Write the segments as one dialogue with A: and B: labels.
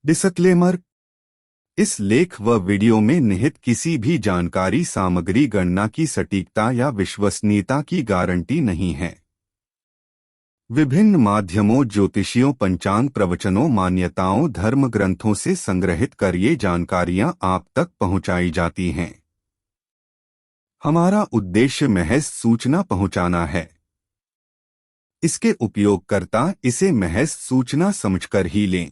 A: Disclaimer. इस लेख व वीडियो में निहित किसी भी जानकारी सामग्री गणना की सटीकता या विश्वसनीयता की गारंटी नहीं है। विभिन्न माध्यमों, ज्योतिषियों, पंचांग, प्रवचनों, मान्यताओं, धर्म ग्रंथों से संग्रहित कर ये जानकारियां आप तक पहुंचाई जाती हैं। हमारा उद्देश्य महज सूचना पहुंचाना है। इसके उपयोगकर्ता इसे महज सूचना समझकर ही लें।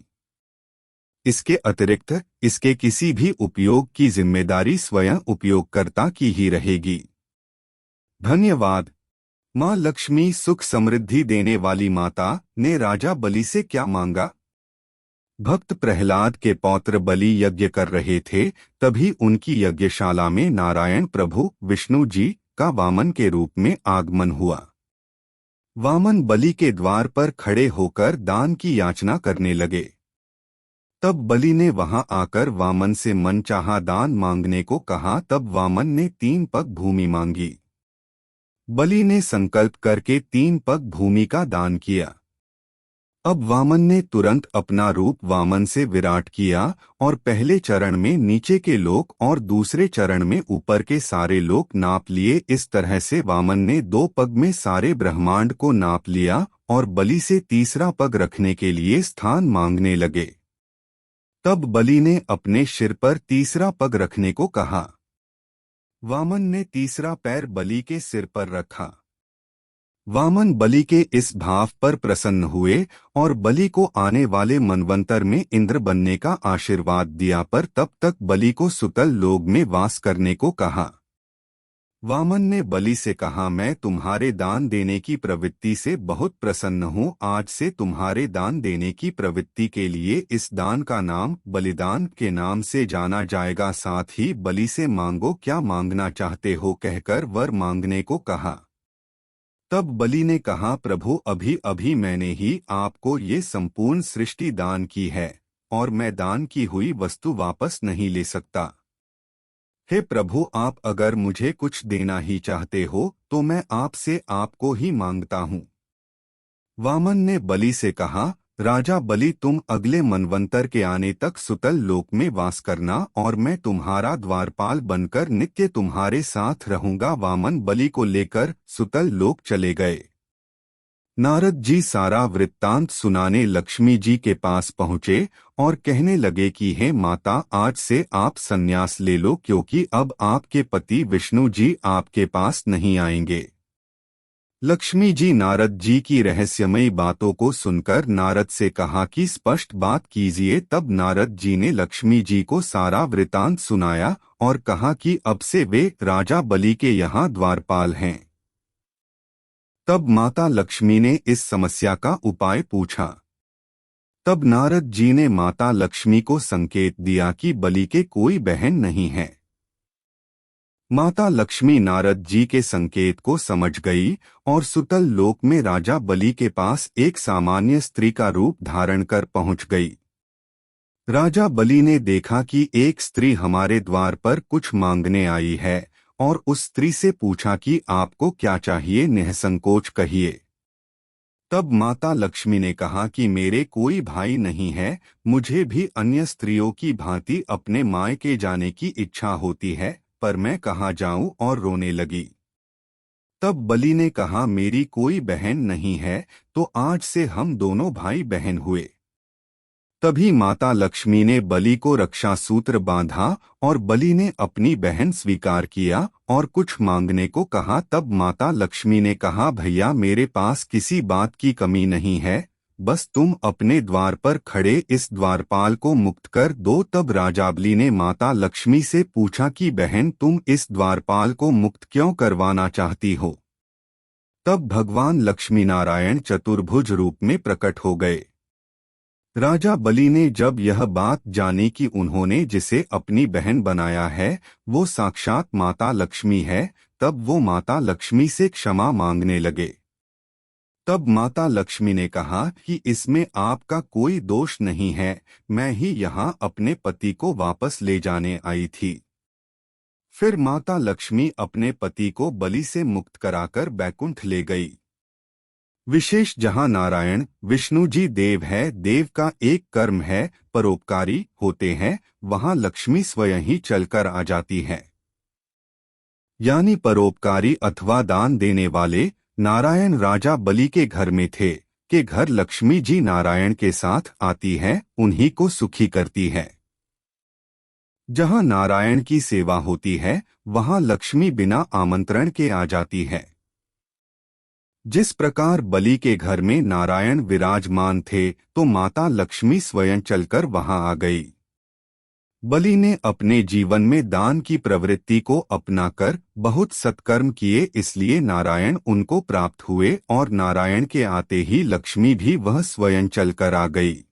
A: इसके अतिरिक्त इसके किसी भी उपयोग की जिम्मेदारी स्वयं उपयोगकर्ता की ही रहेगी। धन्यवाद। मां लक्ष्मी सुख समृद्धि देने वाली माता ने राजा बलि से क्या मांगा? भक्त प्रहलाद के पौत्र बलि यज्ञ कर रहे थे, तभी उनकी यज्ञशाला में नारायण प्रभु विष्णु जी का वामन के रूप में आगमन हुआ। वामन बलि के द्वार पर खड़े होकर दान की याचना करने लगे। तब बलि ने वहां आकर वामन से मनचाहा दान मांगने को कहा। तब वामन ने 3 पग भूमि मांगी। बलि ने संकल्प करके 3 पग भूमि का दान किया। अब वामन ने तुरंत अपना रूप वामन से विराट किया और पहले चरण में नीचे के लोक और दूसरे चरण में ऊपर के सारे लोक नाप लिए। इस तरह से वामन ने 2 पग में सारे ब्रह्मांड को नाप लिया और बलि से तीसरा पग रखने के लिए स्थान मांगने लगे। तब बलि ने अपने सिर पर तीसरा पग रखने को कहा। वामन ने तीसरा पैर बलि के सिर पर रखा। वामन बलि के इस भाव पर प्रसन्न हुए और बलि को आने वाले मनवंतर में इंद्र बनने का आशीर्वाद दिया, पर तब तक बलि को सुतल लोक में वास करने को कहा। वामन ने बलि से कहा, मैं तुम्हारे दान देने की प्रवृत्ति से बहुत प्रसन्न हूँ। आज से तुम्हारे दान देने की प्रवृत्ति के लिए इस दान का नाम बलिदान के नाम से जाना जाएगा। साथ ही बलि से मांगो, क्या मांगना चाहते हो, कहकर वर मांगने को कहा। तब बलि ने कहा, प्रभु अभी अभी मैंने ही आपको ये संपूर्ण सृष्टि दान की है और मैं दान की हुई वस्तु वापस नहीं ले सकता। हे प्रभु, आप अगर मुझे कुछ देना ही चाहते हो तो मैं आपसे आपको ही मांगता हूँ। वामन ने बलि से कहा, राजा बलि, तुम अगले मनवंतर के आने तक सुतल लोक में वास करना और मैं तुम्हारा द्वारपाल बनकर नित्य तुम्हारे साथ रहूंगा। वामन बलि को लेकर सुतल लोक चले गए। नारद जी सारा वृत्तांत सुनाने लक्ष्मी जी के पास पहुँचे और कहने लगे कि हे माता, आज से आप संन्यास ले लो, क्योंकि अब आपके पति विष्णु जी आपके पास नहीं आएंगे। लक्ष्मी जी नारद जी की रहस्यमयी बातों को सुनकर नारद से कहा कि स्पष्ट बात कीजिए। तब नारद जी ने लक्ष्मी जी को सारा वृतांत सुनाया और कहा कि अब से वे राजा बलि के यहाँ द्वारपाल हैं। तब माता लक्ष्मी ने इस समस्या का उपाय पूछा। तब नारद जी ने माता लक्ष्मी को संकेत दिया कि बलि के कोई बहन नहीं है। माता लक्ष्मी नारद जी के संकेत को समझ गई और सुतल लोक में राजा बलि के पास एक सामान्य स्त्री का रूप धारण कर पहुंच गई। राजा बलि ने देखा कि एक स्त्री हमारे द्वार पर कुछ मांगने आई है और उस स्त्री से पूछा कि आपको क्या चाहिए, निःसंकोच कहिए। तब माता लक्ष्मी ने कहा कि मेरे कोई भाई नहीं है, मुझे भी अन्य स्त्रियों की भांति अपने मायके जाने की इच्छा होती है, पर मैं कहाँ जाऊं, और रोने लगी। तब बलि ने कहा, मेरी कोई बहन नहीं है, तो आज से हम दोनों भाई बहन हुए। तभी माता लक्ष्मी ने बलि को रक्षा सूत्र बांधा और बलि ने अपनी बहन स्वीकार किया और कुछ मांगने को कहा। तब माता लक्ष्मी ने कहा, भैया, मेरे पास किसी बात की कमी नहीं है, बस तुम अपने द्वार पर खड़े इस द्वारपाल को मुक्त कर दो। तब राजा बलि ने माता लक्ष्मी से पूछा कि बहन, तुम इस द्वारपाल को मुक्त क्यों करवाना चाहती हो? तब भगवान लक्ष्मी नारायण चतुर्भुज रूप में प्रकट हो गए। राजा बलि ने जब यह बात जानी कि उन्होंने जिसे अपनी बहन बनाया है वो साक्षात माता लक्ष्मी है, तब वो माता लक्ष्मी से क्षमा मांगने लगे। तब माता लक्ष्मी ने कहा कि इसमें आपका कोई दोष नहीं है, मैं ही यहाँ अपने पति को वापस ले जाने आई थी। फिर माता लक्ष्मी अपने पति को बलि से मुक्त कराकर बैकुंठ ले गई। विशेष जहाँ नारायण विष्णु जी देव है, देव का एक कर्म है, परोपकारी होते हैं, वहाँ लक्ष्मी स्वयं ही चलकर आ जाती है। यानी परोपकारी अथवा दान देने वाले नारायण राजा बलि के घर में थे, के घर लक्ष्मी जी नारायण के साथ आती है, उन्हीं को सुखी करती है। जहाँ नारायण की सेवा होती है, वहाँ लक्ष्मी बिना आमंत्रण के आ जाती है। जिस प्रकार बलि के घर में नारायण विराजमान थे, तो माता लक्ष्मी स्वयं चलकर वहां आ गई। बलि ने अपने जीवन में दान की प्रवृत्ति को अपनाकर बहुत सत्कर्म किए, इसलिए नारायण उनको प्राप्त हुए और नारायण के आते ही लक्ष्मी भी वह स्वयं चलकर आ गई।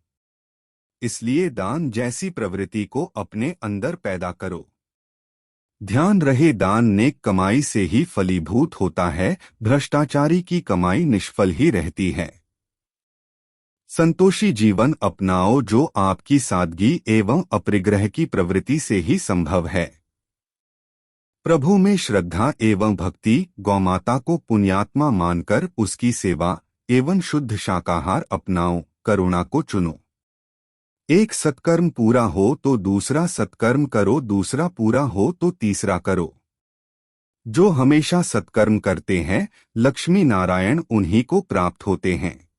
A: इसलिए दान जैसी प्रवृत्ति को अपने अंदर पैदा करो। ध्यान रहे, दान नेक कमाई से ही फलीभूत होता है, भ्रष्टाचारी की कमाई निष्फल ही रहती है। संतोषी जीवन अपनाओ, जो आपकी सादगी एवं अपरिग्रह की प्रवृत्ति से ही संभव है। प्रभु में श्रद्धा एवं भक्ति, गौमाता को पुण्यात्मा मानकर उसकी सेवा एवं शुद्ध शाकाहार अपनाओ, करुणा को चुनो। एक सत्कर्म पूरा हो तो दूसरा सत्कर्म करो, दूसरा पूरा हो तो तीसरा करो। जो हमेशा सत्कर्म करते हैं, लक्ष्मी नारायण उन्हीं को प्राप्त होते हैं।